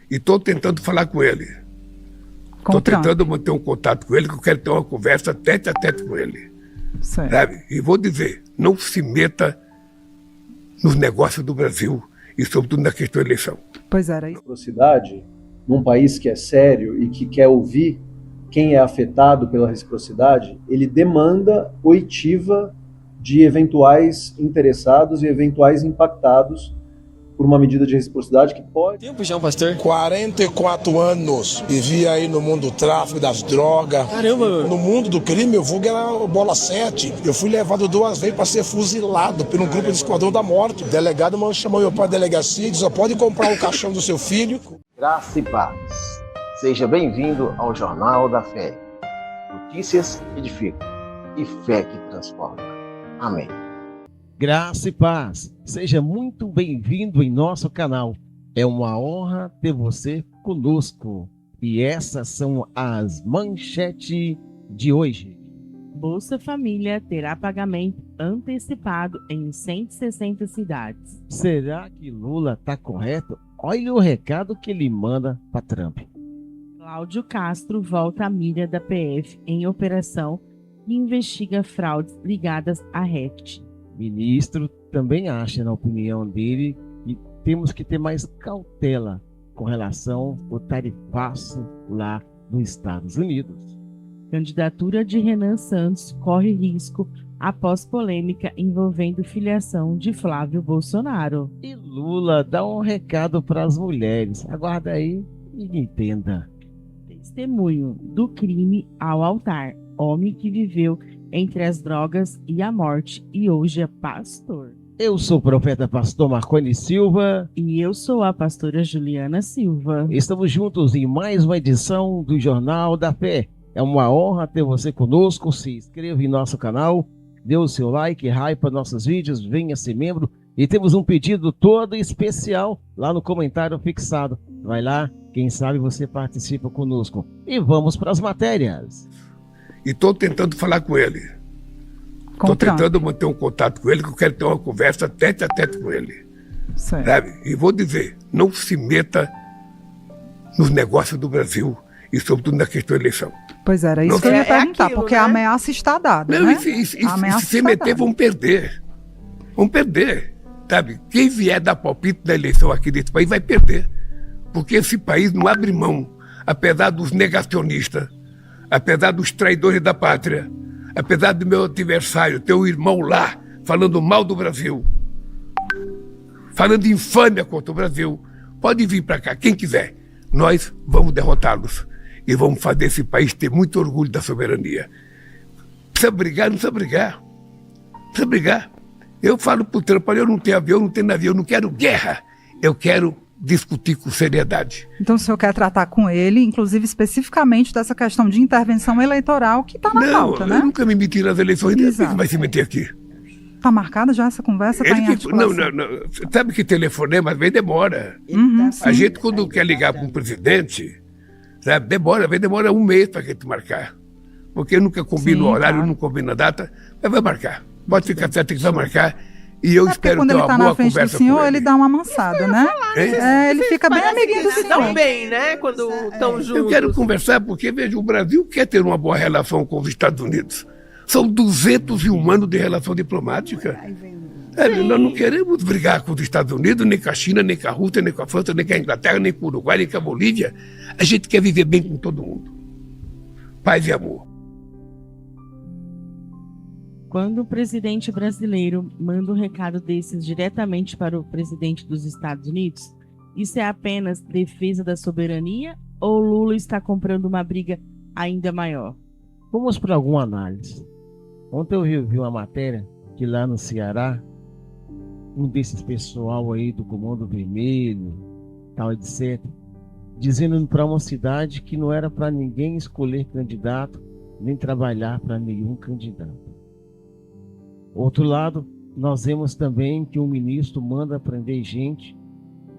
E estou tentando falar com ele. Estou tentando manter um contato com ele, que eu quero ter uma conversa tete a tete com ele. Sabe? E vou dizer, não se meta nos negócios do Brasil e sobretudo na questão da eleição. Pois era isso. Reciprocidade, num país que é sério e que quer ouvir quem é afetado pela reciprocidade, ele demanda oitiva de eventuais interessados e eventuais impactados por uma medida de reciprocidade que pode... Tempo já, pastor? 44 anos. Vivi aí no mundo do tráfico, das drogas. Caramba! No mundo do crime, eu vulgo era bola 7. Eu fui levado 2 vezes para ser fuzilado por um grupo de esquadrão da morte. O delegado chamou meu pai da delegacia e disse: só pode comprar o caixão do seu filho. Graça e paz. Seja bem-vindo ao Jornal da Fé. Notícias que edificam e fé que transforma. Amém. Graça e paz. Seja muito bem-vindo em nosso canal. É uma honra ter você conosco. E essas são as manchetes de hoje. Bolsa Família terá pagamento antecipado em 160 cidades. Será que Lula está correto? Olha o recado que ele manda para Trump. Cláudio Castro volta à mira da PF em operação e investiga fraudes ligadas à RECT. Ministro também acha, na opinião dele, que temos que ter mais cautela com relação ao tarifaço lá nos Estados Unidos. Candidatura de Renan Santos corre risco após polêmica envolvendo filiação de Flávio Bolsonaro. E Lula dá um recado para as mulheres. Aguarda aí e entenda. Testemunho do crime ao altar. Homem que viveu entre as drogas e a morte e hoje é pastor. Eu sou o profeta pastor Marconi Silva. E eu sou a pastora Juliana Silva. Estamos juntos em mais uma edição do Jornal da Fé. É uma honra ter você conosco. Se inscreva em nosso canal, dê o seu like, hype nossos vídeos, venha ser membro. E temos um pedido todo especial lá no comentário fixado. Vai lá, quem sabe você participa conosco. E vamos para as matérias. E estou tentando falar com ele. Estou tentando manter um contato com ele, que eu quero ter uma conversa tete a tete com ele. Sabe? E vou dizer, não se meta nos negócios do Brasil e sobretudo na questão da eleição. Pois era isso que eu ia perguntar, porque a ameaça está dada, não, né? Se meter, vão perder. Vão perder, sabe? Quem vier dar palpite na eleição aqui desse país vai perder. Porque esse país não abre mão, apesar dos negacionistas, apesar dos traidores da pátria, apesar do meu adversário, teu irmão lá, falando mal do Brasil, falando infâmia contra o Brasil, pode vir para cá, quem quiser. Nós vamos derrotá-los e vamos fazer esse país ter muito orgulho da soberania. Precisa brigar, não precisa brigar. Precisa brigar. Eu falo pro Trump: eu não tenho avião, não tenho navio, eu não quero guerra. Eu quero discutir com seriedade. Então o senhor quer tratar com ele, inclusive especificamente dessa questão de intervenção eleitoral que está na pauta, né? Eu nunca me meti nas eleições, ninguém vai se meter aqui. Está marcada já essa conversa? Tá em articulação? Não. Sabe que telefonema às vezes demora. A gente, quando quer ligar para um presidente, sabe, demora 1 mês para a gente marcar. Porque nunca combina o horário, não combina a data, mas vai marcar. Pode ficar certo que vai marcar. E eu espero ter uma boa conversa com ele. Quando ele está na frente do senhor, ele dá uma amansada, né? Ele fica bem amiguinho do senhor. Dão bem, né? Quando estão juntos. Eu quero conversar porque, veja, o Brasil quer ter uma boa relação com os Estados Unidos. São 201 anos de relação diplomática. Nós não queremos brigar com os Estados Unidos, nem com a China, nem com a Rússia, nem com a França, nem com a Inglaterra, nem com o Uruguai, nem com a Bolívia. A gente quer viver bem com todo mundo. Paz e amor. Quando o presidente brasileiro manda um recado desses diretamente para o presidente dos Estados Unidos, isso é apenas defesa da soberania ou Lula está comprando uma briga ainda maior? Vamos para alguma análise. Ontem eu vi uma matéria que lá no Ceará, um desses pessoal aí do Comando Vermelho, tal, etc., dizendo para uma cidade que não era para ninguém escolher candidato, nem trabalhar para nenhum candidato. Outro lado, nós vemos também que o ministro manda prender gente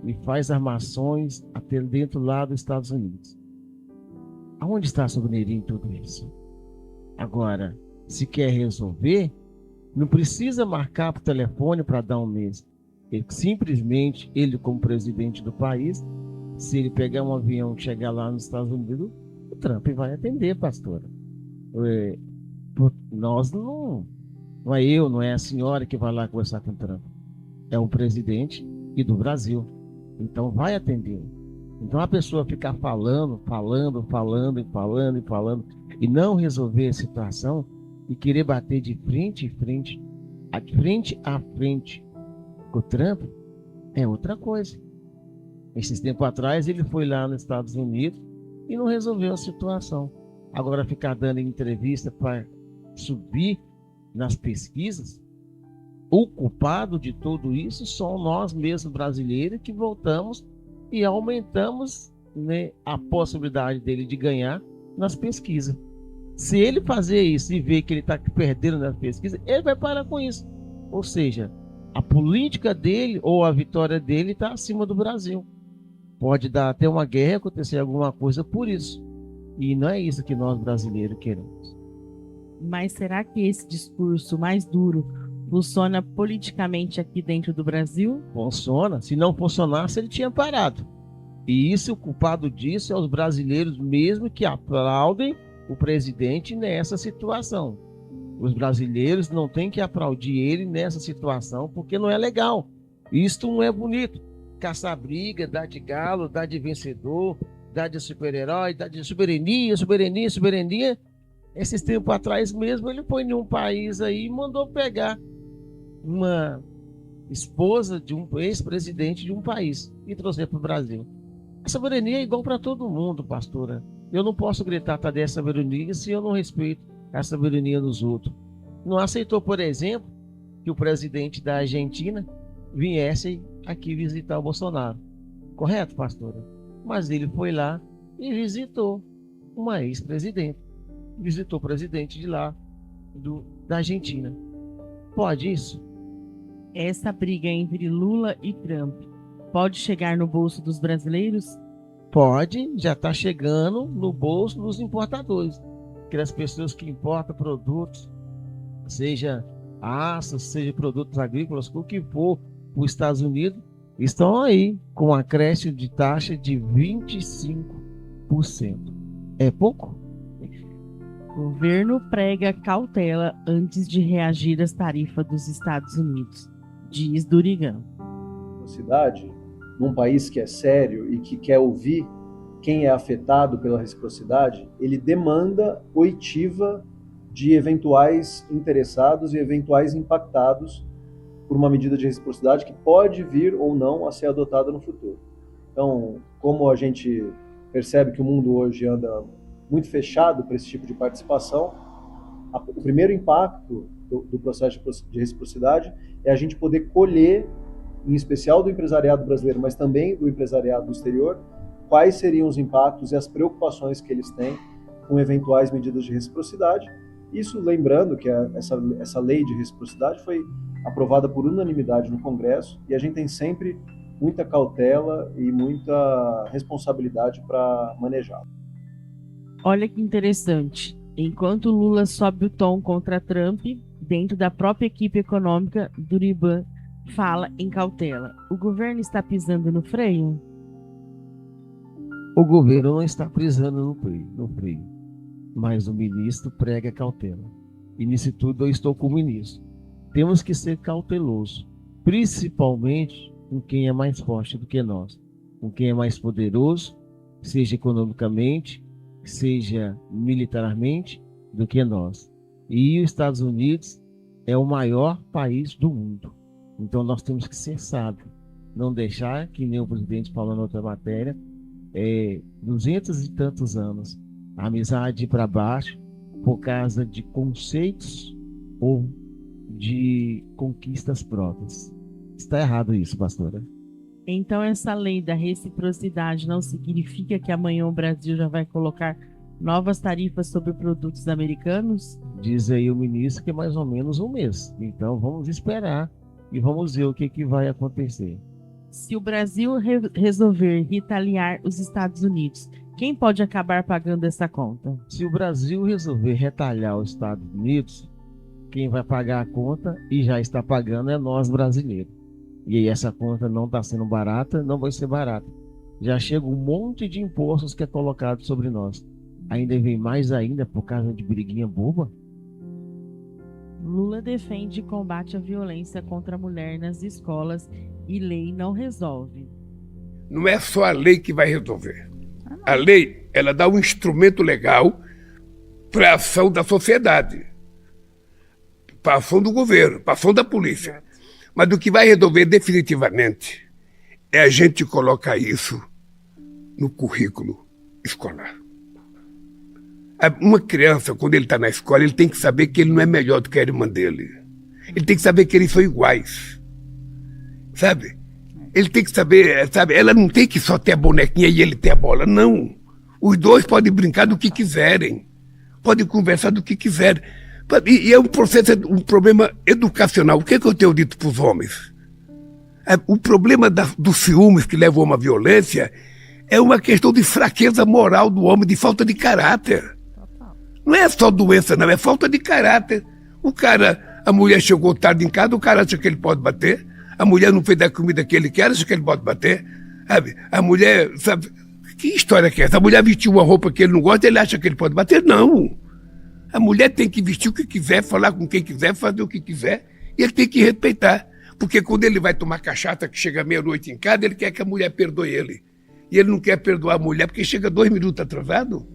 e faz armações até dentro lá dos Estados Unidos. Aonde está a soberania em tudo isso? Agora, se quer resolver, não precisa marcar por telefone para dar um mês. Simplesmente, ele como presidente do país, Se ele pegar um avião e chegar lá nos Estados Unidos, o Trump vai atender, pastora. Nós não é eu, não é a senhora que vai lá conversar com o Trump. É o presidente e do Brasil. Então vai atender. Então a pessoa ficar falando e não resolver a situação e querer bater de frente a frente com o Trump é outra coisa. Esses tempos atrás ele foi lá nos Estados Unidos e não resolveu a situação. Agora ficar dando entrevista para subir nas pesquisas, o culpado de tudo isso são nós mesmos brasileiros que voltamos e aumentamos, né, a possibilidade dele de ganhar nas pesquisas. Se ele fazer isso e ver que ele está perdendo nas pesquisas, ele vai parar com isso. Ou seja, a política dele ou a vitória dele está acima do Brasil. Pode dar até uma guerra, acontecer alguma coisa por isso. E não é isso que nós brasileiros queremos. Mas será que esse discurso mais duro funciona politicamente aqui dentro do Brasil? Funciona. Se não funcionasse, ele tinha parado. E isso, o culpado disso é os brasileiros mesmo que aplaudem o presidente nessa situação. Os brasileiros não têm que aplaudir ele nessa situação porque não é legal. Isto não é bonito. Caçar briga, dar de galo, dar de vencedor, dar de super-herói, dar de soberania. Esses tempos atrás mesmo, ele foi em um país aí e mandou pegar uma esposa de um ex-presidente de um país e trouxe para o Brasil. A soberania é igual para todo mundo, pastora. Eu não posso gritar Tadeu a soberania se eu não respeito a soberania dos outros. Não aceitou, por exemplo, que o presidente da Argentina viesse aqui visitar o Bolsonaro. Correto, pastora? Mas ele foi lá e visitou uma ex-presidente. Visitou o presidente de lá, da Argentina. Pode isso? Essa briga entre Lula e Trump pode chegar no bolso dos brasileiros? Pode, já está chegando no bolso dos importadores. Aquelas pessoas que importam produtos, seja aço, seja produtos agrícolas, o que for, os Estados Unidos estão aí com um acréscimo de taxa de 25%. É pouco? O governo prega cautela antes de reagir às tarifas dos Estados Unidos, diz Durigan. Reciprocidade, num país que é sério e que quer ouvir quem é afetado pela reciprocidade, ele demanda oitiva de eventuais interessados e eventuais impactados por uma medida de reciprocidade que pode vir ou não a ser adotada no futuro. Então, como a gente percebe que o mundo hoje anda muito fechado para esse tipo de participação, o primeiro impacto do processo de reciprocidade é a gente poder colher, em especial do empresariado brasileiro, mas também do empresariado do exterior, quais seriam os impactos e as preocupações que eles têm com eventuais medidas de reciprocidade. Isso lembrando que essa lei de reciprocidade foi aprovada por unanimidade no Congresso e a gente tem sempre muita cautela e muita responsabilidade para manejá-la. Olha que interessante. Enquanto Lula sobe o tom contra Trump, dentro da própria equipe econômica, Durigan fala em cautela. O governo está pisando no freio? O governo não está pisando no freio, mas o ministro prega cautela. E nisso tudo eu estou com o ministro. Temos que ser cautelosos, principalmente com quem é mais forte do que nós, com quem é mais poderoso, seja economicamente, seja militarmente, do que nós. E os Estados Unidos é o maior país do mundo. Então nós temos que ser sábios, não deixar, que nem o presidente falou na outra matéria, 200 e tantos anos, a amizade para baixo por causa de conceitos ou de conquistas próprias. Está errado isso, pastora. Então essa lei da reciprocidade não significa que amanhã o Brasil já vai colocar novas tarifas sobre produtos americanos? Diz aí o ministro que é mais ou menos um mês. Então vamos esperar e vamos ver o que vai acontecer. Se o Brasil resolver retaliar os Estados Unidos, quem pode acabar pagando essa conta? Se o Brasil resolver retaliar os Estados Unidos, quem vai pagar a conta e já está pagando é nós brasileiros. E aí essa conta não está sendo barata, não vai ser barata. Já chega um monte de impostos que é colocado sobre nós. Ainda vem mais ainda por causa de briguinha boba? Lula defende combate à violência contra a mulher nas escolas e lei não resolve. Não é só a lei que vai resolver. A lei, ela dá um instrumento legal para a ação da sociedade, para a ação do governo, para a ação da polícia. Mas o que vai resolver definitivamente é a gente colocar isso no currículo escolar. Uma criança, quando ele está na escola, ele tem que saber que ele não é melhor do que a irmã dele. Ele tem que saber que eles são iguais. Sabe? Ele tem que saber, sabe? Ela não tem que só ter a bonequinha e ele ter a bola, não. Os dois podem brincar do que quiserem. Podem conversar do que quiserem. E é um processo, um problema educacional. O que é que eu tenho dito para os homens? O problema dos ciúmes que levam a uma violência é uma questão de fraqueza moral do homem, de falta de caráter. Não é só doença, não, é falta de caráter. A mulher chegou tarde em casa, o cara acha que ele pode bater. A mulher não fez a comida que ele quer, acha que ele pode bater. Sabe? A mulher, sabe, que história que é essa? A mulher vestiu uma roupa que ele não gosta, ele acha que ele pode bater? Não. A mulher tem que vestir o que quiser, falar com quem quiser, fazer o que quiser, e ele tem que respeitar. Porque quando ele vai tomar cachaça, que chega meia-noite em casa, ele quer que a mulher perdoe ele. E ele não quer perdoar a mulher porque chega 2 minutos atrasado.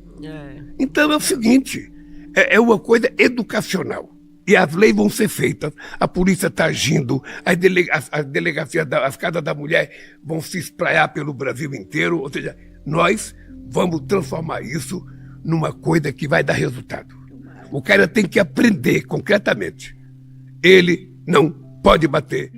Então é o seguinte, é uma coisa educacional. E as leis vão ser feitas, a polícia está agindo, as delegacias, as casas da mulher vão se espraiar pelo Brasil inteiro. Ou seja, nós vamos transformar isso numa coisa que vai dar resultado. O cara tem que aprender concretamente. Ele não pode bater.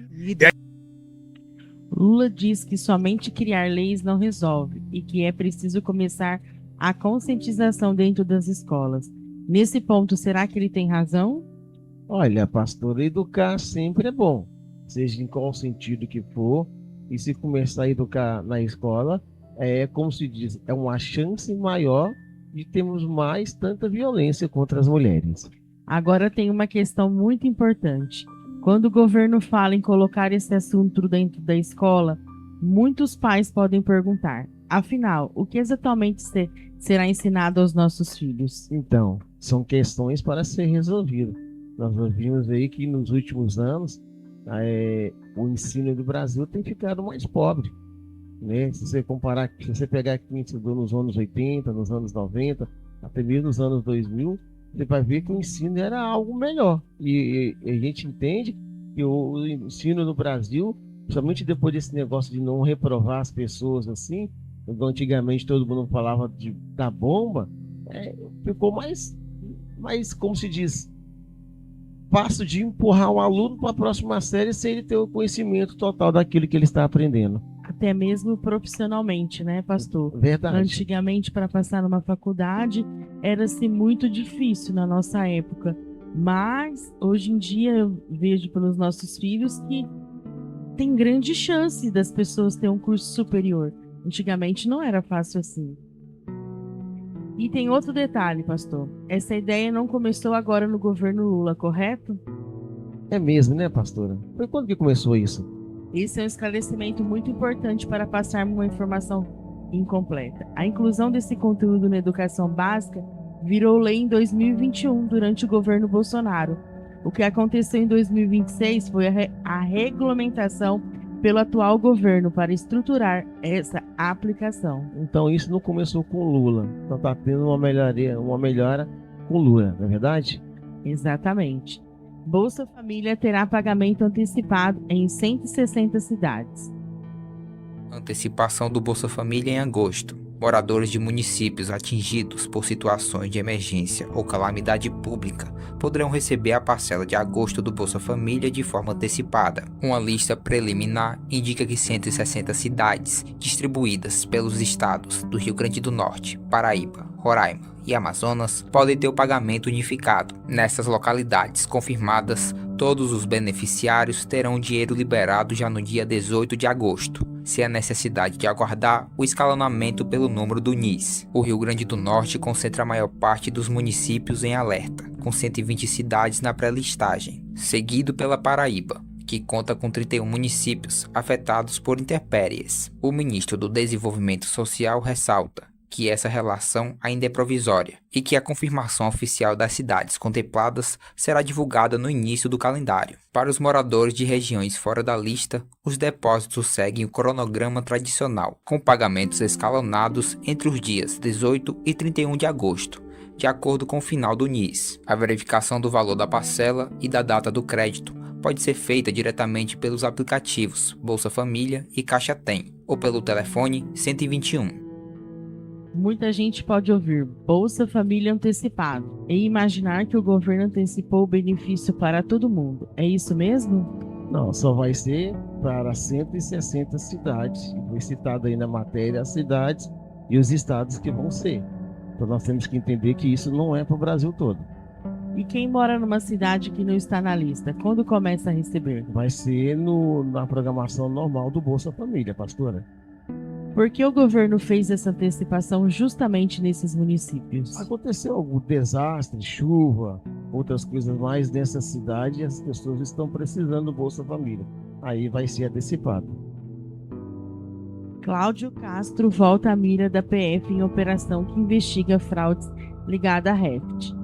Lula diz que somente criar leis não resolve e que é preciso começar a conscientização dentro das escolas. Nesse ponto, será que ele tem razão? Olha, pastor, educar sempre é bom, seja em qual sentido que for, e se começar a educar na escola, como se diz, é uma chance maior de termos mais tanta violência contra as mulheres. Agora tem uma questão muito importante. Quando o governo fala em colocar esse assunto dentro da escola, muitos pais podem perguntar, afinal, o que exatamente será ensinado aos nossos filhos? Então, são questões para ser resolvidas. Nós ouvimos aí que nos últimos anos o ensino do Brasil tem ficado mais pobre, né? Se você comparar, se você pegar quem estudou nos anos 80, nos anos 90, até mesmo nos anos 2000, você vai ver que o ensino era algo melhor. E a gente entende que o ensino no Brasil, principalmente depois desse negócio de não reprovar as pessoas assim, quando antigamente todo mundo falava da bomba, ficou mais, como se diz, fácil de empurrar um aluno para a próxima série sem ele ter o conhecimento total daquilo que ele está aprendendo. Até mesmo profissionalmente, né, pastor? Verdade. Antigamente, para passar numa faculdade, era-se muito difícil na nossa época. Mas, hoje em dia, eu vejo pelos nossos filhos que tem grande chance das pessoas terem um curso superior. Antigamente não era fácil assim. E tem outro detalhe, pastor. Essa ideia não começou agora no governo Lula, correto? É mesmo, né, pastora? Foi quando que começou isso? Esse é um esclarecimento muito importante para passarmos uma informação incompleta. A inclusão desse conteúdo na educação básica virou lei em 2021, durante o governo Bolsonaro. O que aconteceu em 2026 foi a regulamentação pelo atual governo para estruturar essa aplicação. Então isso não começou com Lula, então está tendo uma melhora com Lula, não é verdade? Exatamente. Bolsa Família terá pagamento antecipado em 160 cidades. Antecipação do Bolsa Família em agosto. Moradores de municípios atingidos por situações de emergência ou calamidade pública poderão receber a parcela de agosto do Bolsa Família de forma antecipada. Uma lista preliminar indica que 160 cidades, distribuídas pelos estados do Rio Grande do Norte, Paraíba, Roraima e Amazonas, podem ter o pagamento unificado. Nessas localidades confirmadas, todos os beneficiários terão o dinheiro liberado já no dia 18 de agosto, sem a necessidade de aguardar o escalonamento pelo número do NIS. O Rio Grande do Norte concentra a maior parte dos municípios em alerta, com 120 cidades na pré-listagem, seguido pela Paraíba, que conta com 31 municípios afetados por intempéries. O ministro do Desenvolvimento Social ressalta que essa relação ainda é provisória e que a confirmação oficial das cidades contempladas será divulgada no início do calendário. Para os moradores de regiões fora da lista, os depósitos seguem o cronograma tradicional, com pagamentos escalonados entre os dias 18 e 31 de agosto, de acordo com o final do NIS. A verificação do valor da parcela e da data do crédito pode ser feita diretamente pelos aplicativos Bolsa Família e Caixa Tem, ou pelo telefone 121. Muita gente pode ouvir Bolsa Família antecipado e imaginar que o governo antecipou o benefício para todo mundo. É isso mesmo? Não, só vai ser para 160 cidades. Foi citado aí na matéria as cidades e os estados que vão ser. Então nós temos que entender que isso não é para o Brasil todo. E quem mora numa cidade que não está na lista, quando começa a receber? Vai ser na programação normal do Bolsa Família, pastora. Por que o governo fez essa antecipação justamente nesses municípios? Aconteceu algum desastre, chuva, outras coisas mais nessa cidade e as pessoas estão precisando do Bolsa Família. Aí vai ser antecipado. Cláudio Castro volta à mira da PF em operação que investiga fraudes ligadas à Reft.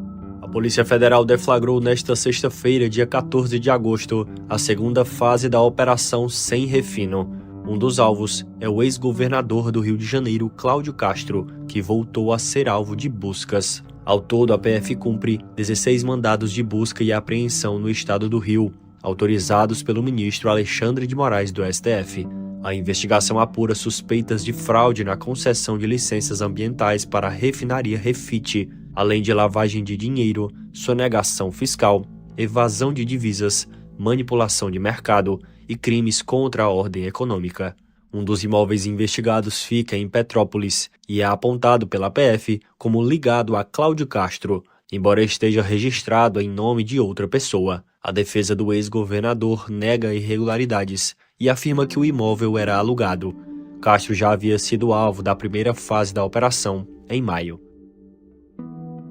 A Polícia Federal deflagrou nesta sexta-feira, dia 14 de agosto, a segunda fase da Operação Sem Refino. Um dos alvos é o ex-governador do Rio de Janeiro, Cláudio Castro, que voltou a ser alvo de buscas. Ao todo, a PF cumpre 16 mandados de busca e apreensão no estado do Rio, autorizados pelo ministro Alexandre de Moraes do STF. A investigação apura suspeitas de fraude na concessão de licenças ambientais para a refinaria Refit, além de lavagem de dinheiro, sonegação fiscal, evasão de divisas, manipulação de mercado e crimes contra a ordem econômica. Um dos imóveis investigados fica em Petrópolis e é apontado pela PF como ligado a Cláudio Castro, embora esteja registrado em nome de outra pessoa. A defesa do ex-governador nega irregularidades e afirma que o imóvel era alugado. Castro já havia sido alvo da primeira fase da operação, em maio.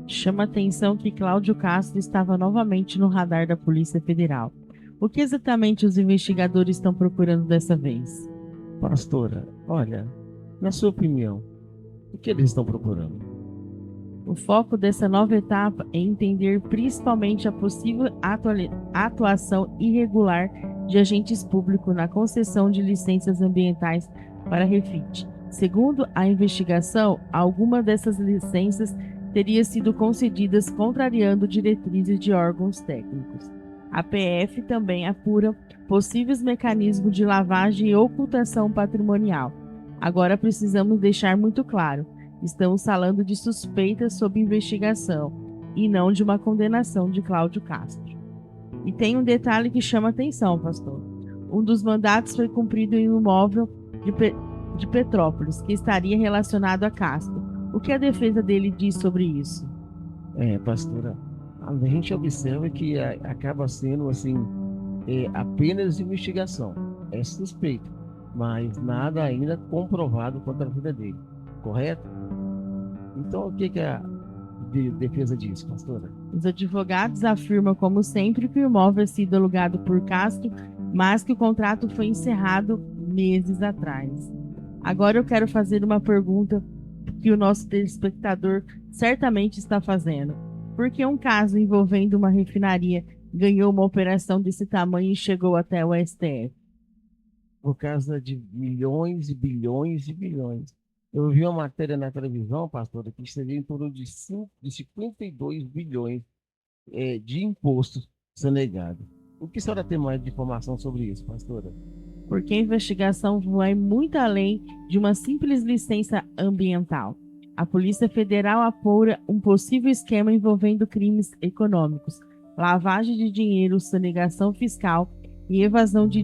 Chama atenção que Cláudio Castro estava novamente no radar da Polícia Federal. O que exatamente os investigadores estão procurando dessa vez? Pastora, olha, na sua opinião, o que eles estão procurando? O foco dessa nova etapa é entender principalmente a possível atuação irregular de agentes públicos na concessão de licenças ambientais para Refit. Segundo a investigação, alguma dessas licenças teria sido concedidas contrariando diretrizes de órgãos técnicos. A PF também apura possíveis mecanismos de lavagem e ocultação patrimonial. Agora precisamos deixar muito claro, estamos falando de suspeitas sob investigação e não de uma condenação de Cláudio Castro. E tem um detalhe que chama atenção, pastor. Um dos mandatos foi cumprido em um imóvel de Petrópolis, que estaria relacionado a Castro. O que a defesa dele diz sobre isso? Pastora, a gente observa que acaba sendo assim, apenas investigação, é suspeito, mas nada ainda comprovado contra a vida dele, correto? Então o que a defesa diz, pastora? Os advogados afirmam, como sempre, que o imóvel é sido alugado por Castro, mas que o contrato foi encerrado meses atrás. Agora eu quero fazer uma pergunta que o nosso telespectador certamente está fazendo. Por que um caso envolvendo uma refinaria ganhou uma operação desse tamanho e chegou até o STF? Por causa de milhões e bilhões e bilhões. Eu vi uma matéria na televisão, pastora, que seria em torno de 52 bilhões de impostos sonegados. O que a senhora tem mais de informação sobre isso, pastora? Porque a investigação vai muito além de uma simples licença ambiental. A Polícia Federal apura um possível esquema envolvendo crimes econômicos, lavagem de dinheiro, sonegação fiscal e evasão de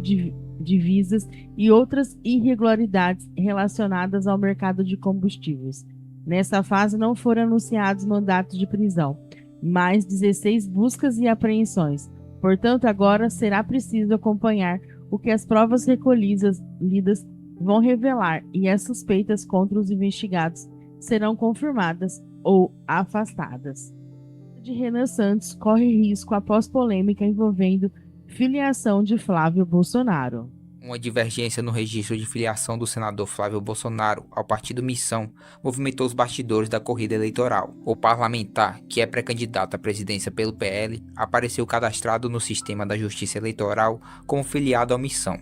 divisas e outras irregularidades relacionadas ao mercado de combustíveis. Nessa fase não foram anunciados mandatos de prisão, mas 16 buscas e apreensões. Portanto, agora será preciso acompanhar o que as provas recolhidas vão revelar e as suspeitas contra os investigados serão confirmadas ou afastadas. De Renan Santos corre risco após polêmica envolvendo Filiação de Flávio Bolsonaro. Uma divergência no registro de filiação do senador Flávio Bolsonaro ao partido Missão movimentou os bastidores da corrida eleitoral. O parlamentar, que é pré-candidato à presidência pelo PL, apareceu cadastrado no sistema da Justiça Eleitoral como filiado ao Missão.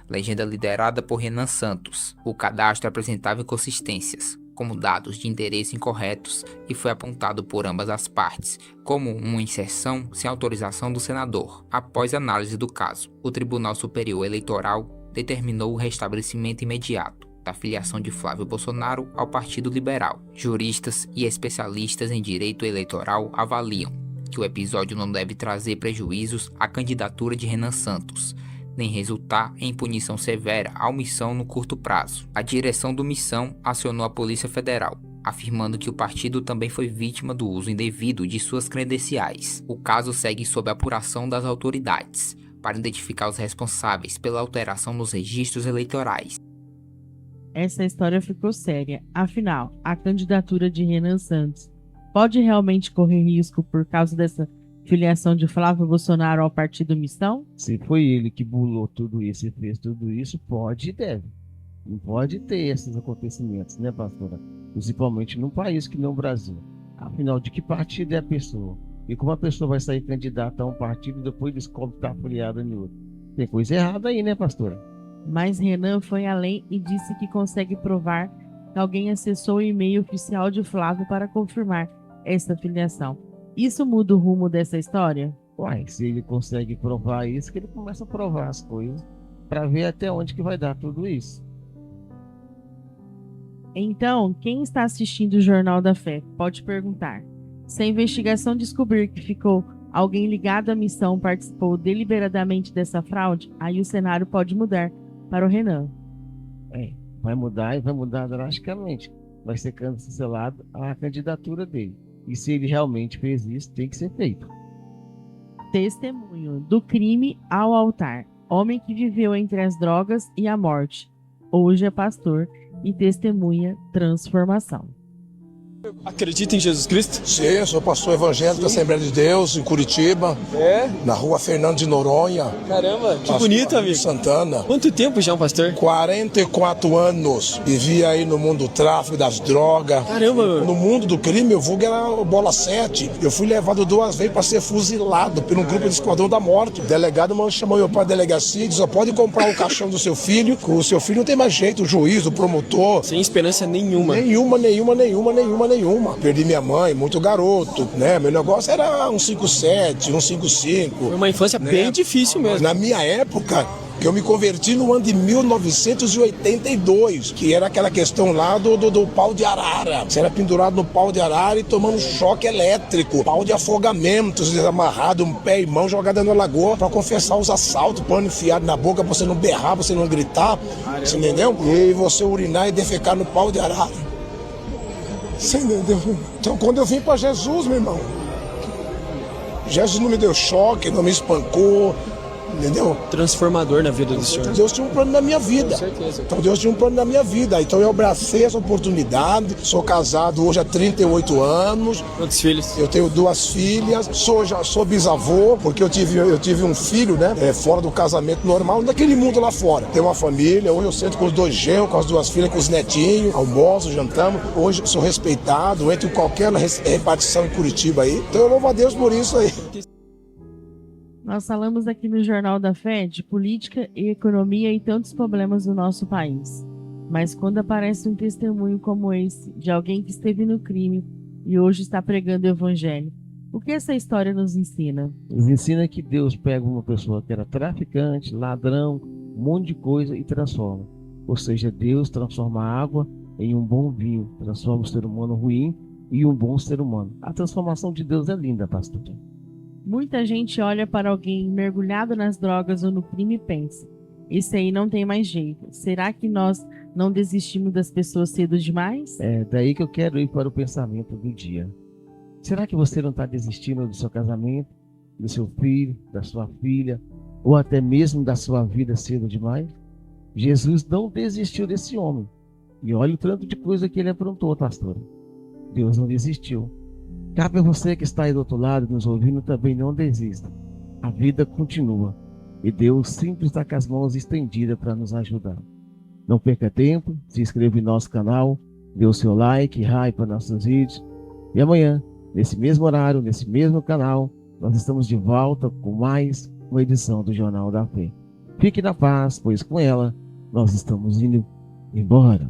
Legenda liderada por Renan Santos. O cadastro apresentava inconsistências, como dados de endereço incorretos, e foi apontado por ambas as partes como uma inserção sem autorização do senador. Após análise do caso, o Tribunal Superior Eleitoral determinou o restabelecimento imediato da filiação de Flávio Bolsonaro ao Partido Liberal. Juristas e especialistas em direito eleitoral avaliam que o episódio não deve trazer prejuízos à candidatura de Renan Santos, nem resultar em punição severa ao Missão no curto prazo. A direção do Missão acionou a Polícia Federal, afirmando que o partido também foi vítima do uso indevido de suas credenciais. O caso segue sob apuração das autoridades, para identificar os responsáveis pela alteração nos registros eleitorais. Essa história ficou séria. Afinal, a candidatura de Renan Santos pode realmente correr risco por causa dessa filiação de Flávio Bolsonaro ao partido Missão? Se foi ele que bulou tudo isso e fez tudo isso, pode e deve. Não pode ter esses acontecimentos, né, pastora? Principalmente num país que não o Brasil. Afinal, de que partido é a pessoa? E como a pessoa vai sair candidata a um partido e depois descobre que está afiliada em outro? Tem coisa errada aí, né, pastora? Mas Renan foi além e disse que consegue provar que alguém acessou o e-mail oficial de Flávio para confirmar essa filiação. Isso muda o rumo dessa história? Uai, se ele consegue provar isso, que ele começa a provar as coisas para ver até onde que vai dar tudo isso. Então, quem está assistindo o Jornal da Fé pode perguntar: se a investigação descobrir que ficou alguém ligado à missão participou deliberadamente dessa fraude, aí o cenário pode mudar para o Renan. Vai mudar e vai mudar drasticamente. Vai ser cancelada a candidatura dele. E se ele realmente fez isso, tem que ser feito. Testemunho: do crime ao altar. Homem que viveu entre as drogas e a morte. Hoje é pastor e testemunha transformação. Acredita em Jesus Cristo? Sim, sou pastor evangélico da Assembleia de Deus, em Curitiba. Na rua Fernando de Noronha. Caramba, que bonito, amigo. Santana. Quanto tempo já, pastor? 44 anos. Vivi aí no mundo do tráfico, das drogas. Caramba. No mundo do crime, eu vulgo era bola 7. Eu fui levado 2 vezes para ser fuzilado por um grupo de esquadrão da morte. O delegado chamou eu para a delegacia e disse: só pode comprar o caixão do seu filho, que o seu filho não tem mais jeito, o juiz, o promotor. Sem esperança nenhuma. Nenhuma. Perdi minha mãe, muito garoto, né? Meu negócio era um 5,7, um 5,5. Foi uma infância bem difícil mesmo. Na minha época, que eu me converti no ano de 1982, que era aquela questão lá do pau de arara. Você era pendurado no pau de arara e tomando choque elétrico, pau de afogamento, desamarrado, um pé e mão jogada na lagoa para confessar os assaltos, pano enfiado na boca pra você não berrar, pra você não gritar, você entendeu? E você urinar e defecar no pau de arara. Você entendeu? Então quando eu vim para Jesus, meu irmão, Jesus não me deu choque, não me espancou, entendeu? Transformador na vida do Senhor. Deus tinha um plano na minha vida. Com certeza. Então Deus tinha um plano na minha vida. Então eu abracei essa oportunidade. Sou casado hoje há 38 anos. Quantos filhos? Eu tenho 2 filhas. Sou bisavô, porque eu tive um filho, né? Fora do casamento normal, daquele mundo lá fora. Tenho uma família. Hoje eu sento com os 2 genros, com as 2 filhas, com os netinhos. Almoço, jantamos. Hoje sou respeitado. Entro em qualquer repartição em Curitiba aí. Então eu louvo a Deus por isso aí. Nós falamos aqui no Jornal da Fé de política e economia e tantos problemas do nosso país. Mas quando aparece um testemunho como esse, de alguém que esteve no crime e hoje está pregando o evangelho, o que essa história nos ensina? Nos ensina que Deus pega uma pessoa que era traficante, ladrão, um monte de coisa e transforma. Ou seja, Deus transforma a água em um bom vinho, transforma o ser humano ruim em um bom ser humano. A transformação de Deus é linda, pastor. Muita gente olha para alguém mergulhado nas drogas ou no crime e pensa: esse aí não tem mais jeito. Será que nós não desistimos das pessoas cedo demais? É daí que eu quero ir para o pensamento do dia. Será que você não está desistindo do seu casamento, do seu filho, da sua filha, ou até mesmo da sua vida cedo demais? Jesus não desistiu desse homem. E olha o tanto de coisa que ele aprontou, pastor. Deus não desistiu. Cabe a você que está aí do outro lado, nos ouvindo, também não desista. A vida continua. E Deus sempre está com as mãos estendidas para nos ajudar. Não perca tempo, se inscreva em nosso canal, dê o seu like, hype para nossos vídeos. E amanhã, nesse mesmo horário, nesse mesmo canal, nós estamos de volta com mais uma edição do Jornal da Fé. Fique na paz, pois com ela nós estamos indo embora.